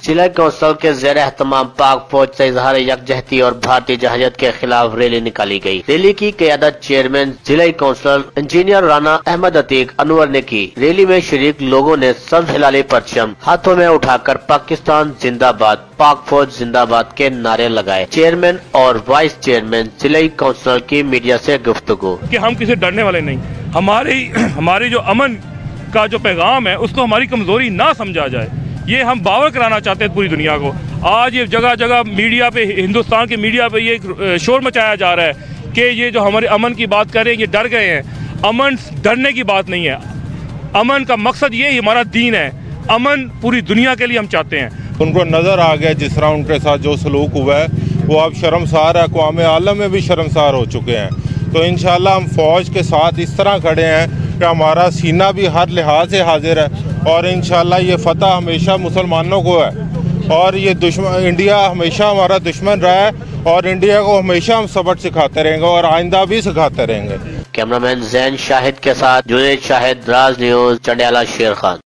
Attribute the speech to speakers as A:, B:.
A: ضلع کونسل کے زیر اہتمام پاک فوج سے اظہار یکجہتی اور بھارتی جہازیت کے خلاف ریلی نکالی گئی۔ ریلی کی قیادت چیئرمین ضلع کونسل انجینئر رانا احمد عتیق انور نے کی۔ ریلی میں شریک لوگوں نے سبز ہلالی پرچم ہاتھوں میں اٹھا کر پاکستان زندہ باد، پاک فوج زندہ باد کے نعرے لگائے۔ چیئرمین اور وائس چیئرمین ضلع کونسل کی میڈیا سے گفتگو
B: کہ ہم کسی ڈرنے والے نہیں، ہماری جو امن کا جو پیغام ہے اس کو ہماری کمزوری نہ سمجھا جائے، یہ ہم باور کرانا چاہتے ہیں پوری دنیا کو۔ آج یہ جگہ جگہ میڈیا پہ، ہندوستان کے میڈیا پہ یہ شور مچایا جا رہا ہے کہ یہ جو ہمارے امن کی بات کر رہے ہیں یہ ڈر گئے ہیں۔ امن ڈرنے کی بات نہیں ہے، امن کا مقصد یہ ہمارا دین ہے، امن پوری دنیا کے لیے ہم چاہتے ہیں۔
C: ان کو نظر آ گیا جس طرح ان کے ساتھ جو سلوک ہوا ہے وہ اب شرمسار ہے، اقوام عالم میں بھی شرمسار ہو چکے ہیں۔ تو انشاءاللہ ہم فوج کے ساتھ اس طرح کھڑے ہیں کہ ہمارا سینہ بھی ہر لحاظ سے حاضر ہے، اور انشاءاللہ یہ فتح ہمیشہ مسلمانوں کو ہے، اور یہ انڈیا ہمیشہ ہمارا دشمن رہا ہے، اور انڈیا کو ہمیشہ ہم سبق سکھاتے رہیں گے اور آئندہ بھی سکھاتے رہیں گے۔
A: کیمرہ مین زین شاہد کے ساتھ جنید شاہد، راز نیوز، چنڈیالہ شیر خان۔